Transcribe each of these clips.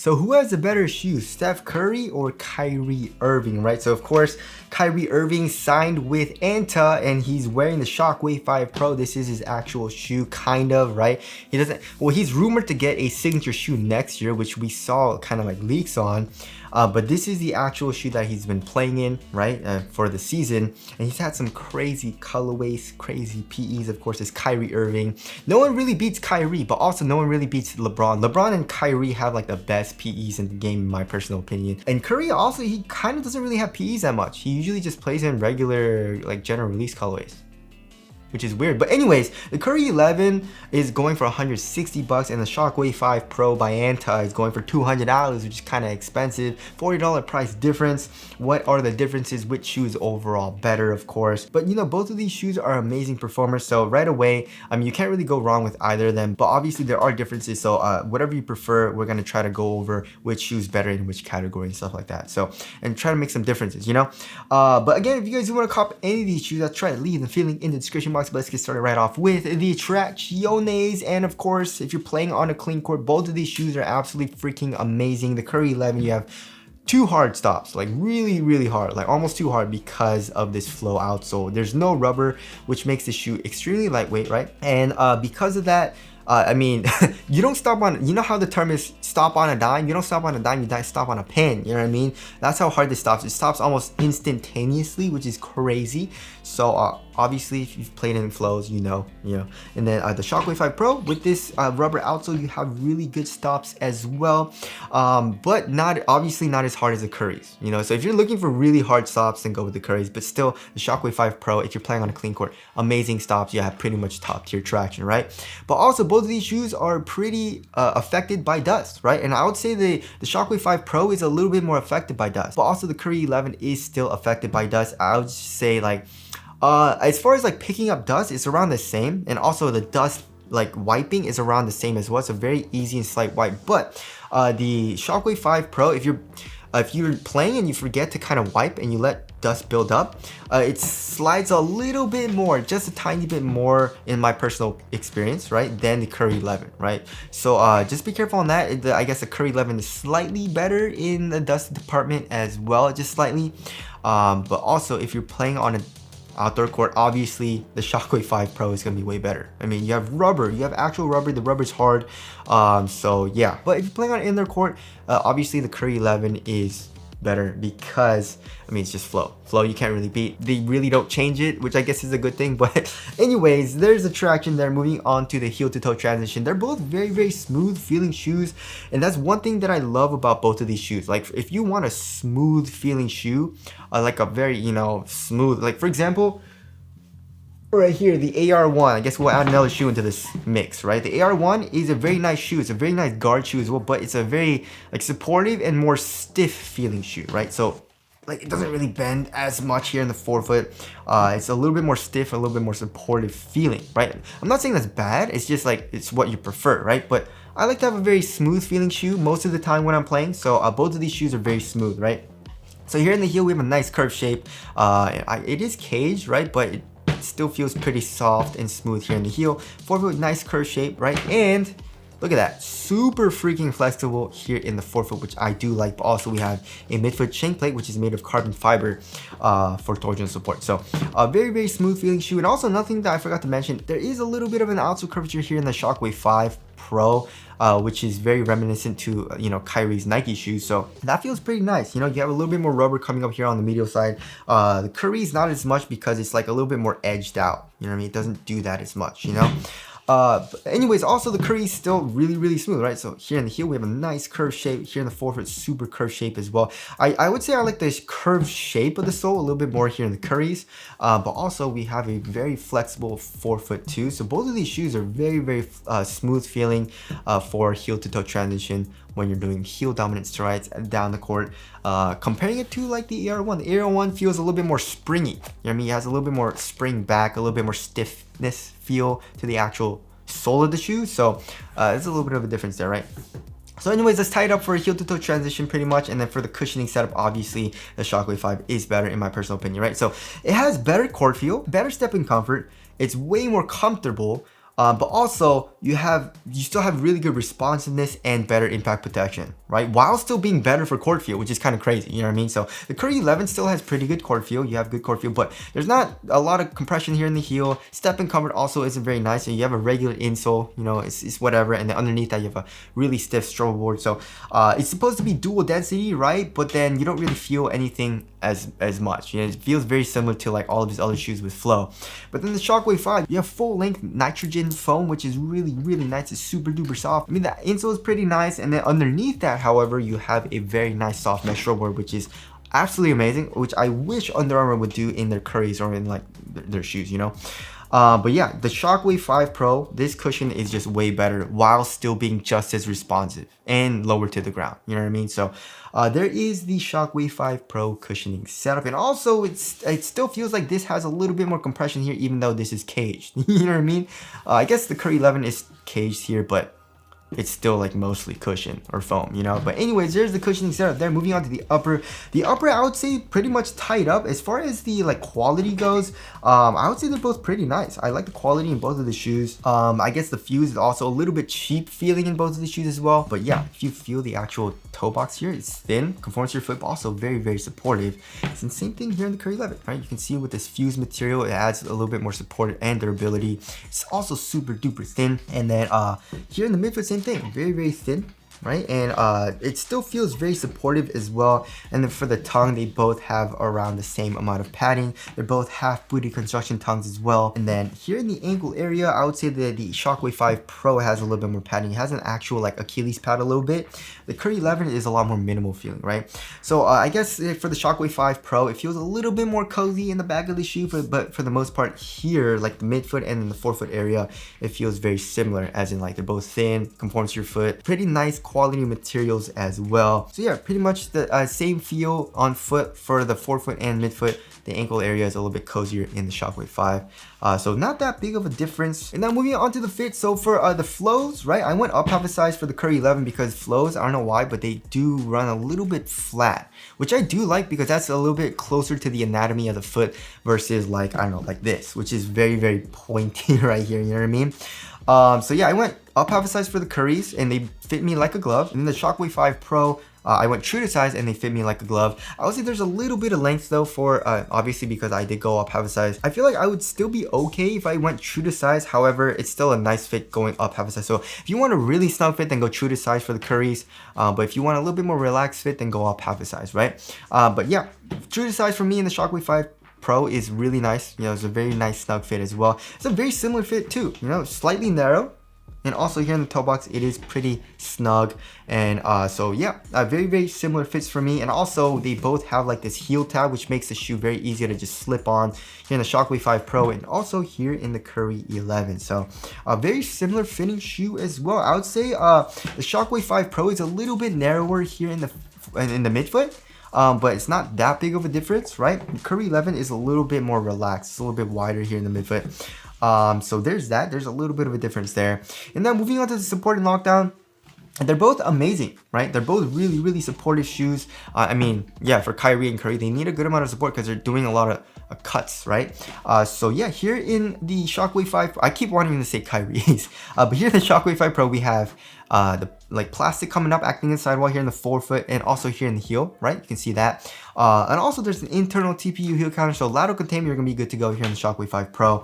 So who has the better shoes, Steph Curry or Kyrie Irving, right? So of course, Kyrie Irving signed with Anta and he's wearing the Shockwave 5 Pro. This is his actual shoe, kind of, right? He doesn't, well, he's rumored to get a signature shoe next year, which we saw kind of like leaks on. But this is the actual shoe that he's been playing in, right, for the season. And he's had some crazy colorways, crazy PEs. Of course, it's Kyrie Irving. No one really beats Kyrie, but also no one really beats LeBron. LeBron and Kyrie have like the best PEs in the game, in my personal opinion. And Curry also, he kind of doesn't really have PEs that much. He usually just plays in regular, like, general release colorways, which is weird. But anyways, the Curry 11 is going for $160 and the Shockwave 5 Pro by Anta is going for $200, which is kind of expensive. $40 price difference. What are the differences? Which shoe is overall better, of course? But you know, both of these shoes are amazing performers, so right away, I mean, you can't really go wrong with either of them, but obviously there are differences, so whatever you prefer, we're going to try to go over which shoe's better in which category and stuff like that. So, and try to make some differences, you know? But again, if you guys do want to cop any of these shoes, I'll try to leave them feeling in the description box. But let's get started right off with the Tracciones. And of course, if you're playing on a clean court, both of these shoes are absolutely freaking amazing. The Curry 11, you have two hard stops, like really hard, like almost too hard because of this flow outsole. There's no rubber, which makes the shoe extremely lightweight, right? And because of that, I mean, you don't stop on, you know how the term is stop on a dime? You don't stop on a dime, you stop on a pin, you know what I mean? That's how hard this stops. It stops almost instantaneously, which is crazy. So obviously, if you've played in flows, you know. And then the Shockwave 5 Pro, with this rubber outsole, you have really good stops as well. But obviously not as hard as the Currys, you know? So if you're looking for really hard stops, then go with the Currys. But still, the Shockwave 5 Pro, if you're playing on a clean court, amazing stops. You have pretty much top tier traction, right? But also, both of these shoes are pretty affected by dust, right? And I would say the Shockwave 5 Pro is a little bit more affected by dust, but also the Curry 11 is still affected by dust. I would just say, like, as far as like picking up dust, it's around the same, and also the dust like wiping is around the same as well. It's a very easy and slight wipe. But the Shockwave 5 Pro, if you're playing and you forget to kind of wipe and you let dust build up, it slides a little bit more, just a tiny bit more in my personal experience, right, than the Curry 11, right? So just be careful on that. I guess the Curry 11 is slightly better in the dust department as well, just slightly. But also, if you're playing on an outdoor court, obviously the Shockwave 5 Pro is going to be way better. I mean, you have rubber, you have actual rubber, the rubber's hard. So yeah, but if you're playing on indoor court, obviously the Curry 11 is better because, I mean, it's just flow you can't really beat. They really don't change it, which I guess is a good thing. But anyways, there's the traction there. Moving on to the heel to toe transition, they're both very smooth feeling shoes, and that's one thing that I love about both of these shoes. Like, if you want a smooth feeling shoe, like a very, you know, smooth, like for example, right here, the AR1, I guess we'll add another shoe into this mix, right? The AR1 is a very nice shoe. It's a very nice guard shoe as well, but it's a very like supportive and more stiff feeling shoe, right? So like, it doesn't really bend as much here in the forefoot. It's a little bit more stiff, a little bit more supportive feeling, right? I'm not saying that's bad. It's just like, it's what you prefer, right? But I like to have a very smooth feeling shoe most of the time when I'm playing. So both of these shoes are very smooth, right? So here in the heel, we have a nice curved shape. It is caged, right? But it still feels pretty soft and smooth here in the heel. Forefoot, nice curved shape, right? And look at that, super freaking flexible here in the forefoot, which I do like. But also we have a midfoot shank plate, which is made of carbon fiber for torsion support. So a very smooth feeling shoe. And also, nothing that I forgot to mention, there is a little bit of an outsole curvature here in the Shockwave 5 Pro, which is very reminiscent to, you know, Kyrie's Nike shoes. So that feels pretty nice. You know, you have a little bit more rubber coming up here on the medial side. The Curry's not as much because it's like a little bit more edged out. You know what I mean? It doesn't do that as much, you know? But anyways, also the Curry is still really smooth, right? So here in the heel, we have a nice curved shape. Here in the forefoot, super curved shape as well. I would say I like this curved shape of the sole a little bit more here in the Currys. But also we have a very flexible forefoot too. So both of these shoes are very smooth feeling for heel to toe transition when you're doing heel dominant strides down the court. Comparing it to like the AR1. The AR1 feels a little bit more springy. You know what I mean? It has a little bit more spring back, a little bit more stiffness feel to the actual sole of the shoe. So there's a little bit of a difference there, right? So anyways, let's tie it up for a heel to toe transition pretty much. And then for the cushioning setup, obviously the Shockwave 5 is better in my personal opinion, right? So it has better court feel, better stepping comfort. It's way more comfortable. But also you still have really good responsiveness and better impact protection. right? While still being better for court feel, which is kind of crazy, you know what I mean? So the Curry 11 still has pretty good court feel. You have good court feel, but there's not a lot of compression here in the heel. Step and comfort also isn't very nice. And you have a regular insole, you know, it's whatever. And then underneath that, you have a really stiff strobe board. So it's supposed to be dual density, right? But then you don't really feel anything as much. You know, it feels very similar to like all of his other shoes with flow. But then the Shockwave 5, you have full length nitrogen foam, which is really nice. It's super duper soft. I mean, the insole is pretty nice, and then underneath that, however, you have a very nice soft mesh board, which is absolutely amazing, which I wish Under Armour would do in their Currys or in like their shoes, you know. But yeah, the Shockwave 5 Pro, this cushion is just way better while still being just as responsive and lower to the ground. You know what I mean? So there is the Shockwave 5 Pro cushioning setup, and also it still feels like this has a little bit more compression here, even though this is caged. You know what I mean? I guess the Curry 11 is caged here, but it's still like mostly cushion or foam, you know. But anyways, there's the cushioning setup there. Moving on to the upper. The upper, I would say, pretty much tied up. As far as the like quality goes, I would say they're both pretty nice. I like the quality in both of the shoes. I guess the fuse is also a little bit cheap feeling in both of the shoes as well. But yeah, if you feel the actual toe box here, it's thin, conforms to your foot, but also very supportive. It's the same thing here in the Curry 11, right? You can see with this fuse material, it adds a little bit more support and durability. It's also super duper thin. And then here in the midfoot, same thing, very thin, right? And it still feels very supportive as well. And then for the tongue, they both have around the same amount of padding. They're both half booty construction tongues as well. And then here in the ankle area, I would say that the Shockwave 5 Pro has a little bit more padding. It has an actual like Achilles pad a little bit. The Curry 11 is a lot more minimal feeling, right? So I guess for the Shockwave 5 Pro, it feels a little bit more cozy in the back of the shoe, but for the most part here, like the midfoot and in the forefoot area, it feels very similar, as in like they're both thin, conforms to your foot. Pretty nice quality materials as well. So yeah, pretty much the same feel on foot for the forefoot and midfoot. The ankle area is a little bit cozier in the Shockwave 5. So not that big of a difference. And now moving on to the fit. So for the flows, right, I went up half a size for the Curry 11 because flows, I don't know why, but they do run a little bit flat, which I do like because that's a little bit closer to the anatomy of the foot versus like, I don't know, like this, which is very pointy right here, you know what I mean? So yeah, I went up half a size for the Currys and they fit me like a glove. And then the Shockwave 5 Pro, I went true to size and they fit me like a glove. I would say there's a little bit of length though for, obviously because I did go up half a size. I feel like I would still be okay if I went true to size. However, it's still a nice fit going up half a size. So if you want a really snug fit, then go true to size for the Currys. But if you want a little bit more relaxed fit, then go up half a size, right? But yeah, true to size for me in the Shockwave 5 Pro is really nice. You know, it's a very nice snug fit as well. It's a very similar fit too, you know, slightly narrow. And also here in the toe box, it is pretty snug. And so yeah, very similar fits for me. And also they both have like this heel tab, which makes the shoe very easy to just slip on here in the Shockwave 5 Pro and also here in the Curry 11. So a very similar fitting shoe as well. I would say the Shockwave 5 Pro is a little bit narrower here in the midfoot. But it's not that big of a difference, right? The Curry 11 is a little bit more relaxed. It's a little bit wider here in the midfoot. So there's that. There's a little bit of a difference there. And then moving on to the support and lockdown. They're both amazing, right? They're both really supportive shoes. I mean, yeah, for Kyrie and Curry, they need a good amount of support because they're doing a lot of cuts, right? So yeah, here in the Shockwave 5, I keep wanting to say Kyrie's, but here in the Shockwave 5 Pro, we have the like plastic coming up, acting in the sidewall here in the forefoot and also here in the heel, right? You can see that. And also there's an internal TPU heel counter, so lateral containment, you're gonna be good to go here in the Shockwave 5 Pro.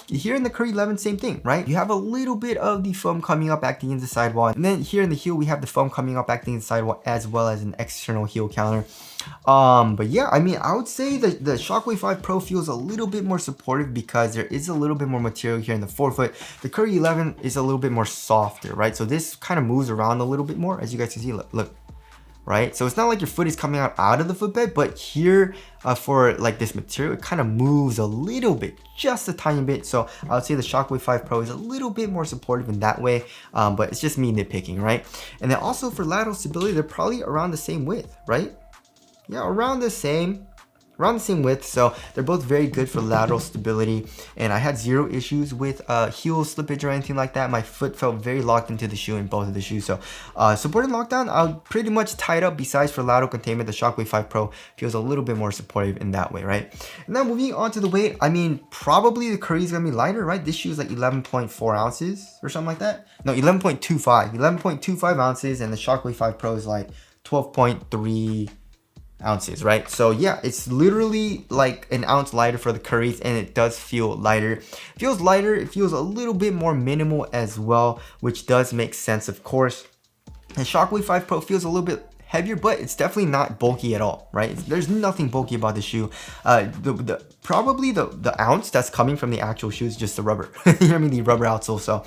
Here in the Curry 11, same thing, right? You have a little bit of the foam coming up, acting in the sidewall. And then here in the heel, we have the foam coming up, acting in the sidewall, as well as an external heel counter. But yeah, I mean, I would say that the Shockwave 5 Pro feels a little bit more supportive because there is a little bit more material here in the forefoot. The Curry 11 is a little bit more softer, right? So this kind of moves around a little bit more, as you guys can see. Look, right? So it's not like your foot is coming out of the footbed, but here for like this material, it kind of moves a little bit, just a tiny bit. So I would say the Shockwave 5 Pro is a little bit more supportive in that way, but it's just me nitpicking, right? And then also for lateral stability, they're probably around the same width, right? Yeah, around the same. around the same width, so they're both very good for lateral stability, and I had zero issues with heel slippage or anything like that. My foot felt very locked into the shoe in both of the shoes, so support and lockdown, I'll pretty much tie it up. Besides for lateral containment, the Shockwave 5 Pro feels a little bit more supportive in that way, right? And now moving on to the weight, I mean, probably the Curry is gonna be lighter, right? This shoe is like 11.4 ounces or something like that. No, 11.25 ounces, and the Shockwave 5 Pro is like 12.3 ounces, right? So yeah, it's literally like an ounce lighter for the Currys, and it does feel lighter. It feels lighter, it feels a little bit more minimal as well, which does make sense, of course. The Shockwave 5 Pro feels a little bit heavier, but it's definitely not bulky at all, right? There's nothing bulky about the shoe. Probably the ounce that's coming from the actual shoe is just the rubber. You know what I mean? The rubber outsole. So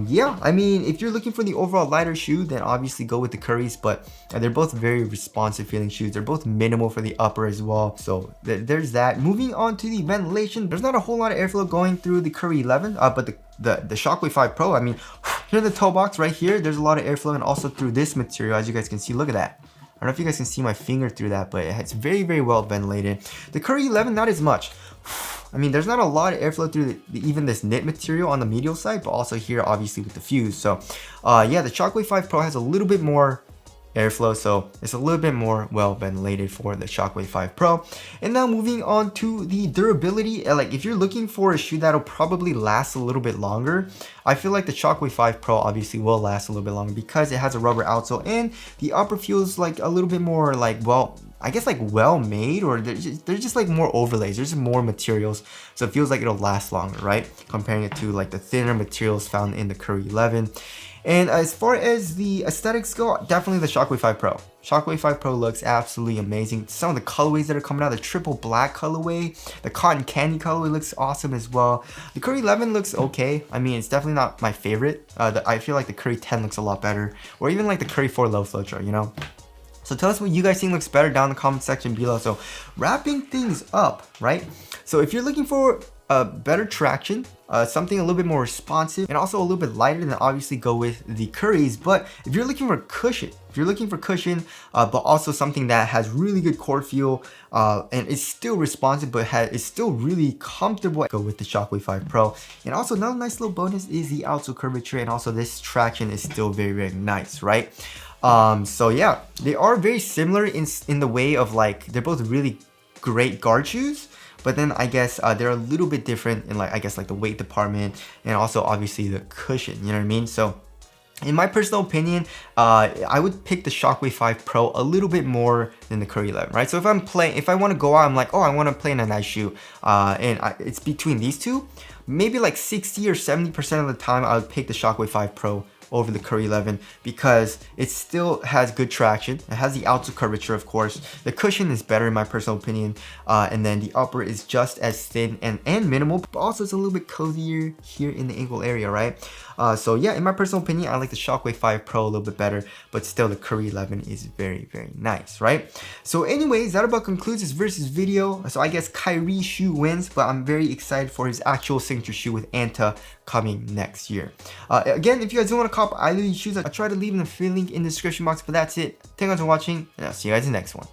yeah, I mean, if you're looking for the overall lighter shoe, then obviously go with the Currys, but they're both very responsive feeling shoes. They're both minimal for the upper as well. So there's that. Moving on to the ventilation, there's not a whole lot of airflow going through the Curry 11, but the Shockwave 5 Pro, I mean, here in the toe box right here, there's a lot of airflow, and also through this material, as you guys can see. Look at that. I don't know if you guys can see my finger through that, but it's very, very well ventilated. The Curry 11, not as much. I mean, there's not a lot of airflow through even this knit material on the medial side, but also here, obviously, with the fuse. So, yeah, the Shockwave 5 Pro has a little bit more airflow, so it's a little bit more well ventilated for the Shockwave 5 Pro. And now moving on to the durability, like if you're looking for a shoe that'll probably last a little bit longer, I feel like the Shockwave 5 Pro obviously will last a little bit longer because it has a rubber outsole, and the upper feels like a little bit more like, well, I guess like well made, or there's just like more overlays, there's more materials, so it feels like it'll last longer, right? Comparing it to like the thinner materials found in the Curry 11. And as far as the aesthetics go, definitely the Shockwave 5 Pro. Shockwave 5 Pro looks absolutely amazing. Some of the colorways that are coming out, the triple black colorway, the cotton candy colorway looks awesome as well. The Curry 11 looks okay. I mean, it's definitely not my favorite. I feel like the Curry 10 looks a lot better, or even like the Curry 4 low flow chart, you know? So tell us what you guys think looks better down in the comment section below. So wrapping things up, right? So if you're looking for better traction, something a little bit more responsive, and also a little bit lighter, then obviously go with the Currys. But if you're looking for cushion, but also something that has really good core feel, and is still responsive, but is still really comfortable, go with the Shockwave 5 Pro. And also another nice little bonus is the outsole curvature, and also this traction is still very, very nice, right? So yeah, they are very similar in the way of like, they're both really great guard shoes, but then I guess they're a little bit different in like, I guess like the weight department, and also obviously the cushion, you know what I mean? So in my personal opinion, I would pick the Shockwave 5 Pro a little bit more than the Curry 11, right? So if I want to go out, I'm like, oh, I want to play in a nice shoe, it's between these two, maybe like 60 or 70% of the time, I would pick the Shockwave 5 Pro over the Curry 11 because it still has good traction. It has the outsole curvature, of course. The cushion is better in my personal opinion, and then the upper is just as thin and minimal, but also it's a little bit cozier here in the ankle area, right? So yeah, in my personal opinion, I like the Shockwave 5 Pro a little bit better, but still the Curry 11 is very, very nice, right? So anyways, that about concludes this versus video. So I guess Kyrie shoe wins, but I'm very excited for his actual signature shoe with Anta coming next year. Again, if you guys do want to cop either of these shoes, I'll try to leave the link in the description box, but that's it. Thank you guys for watching, and I'll see you guys in the next one.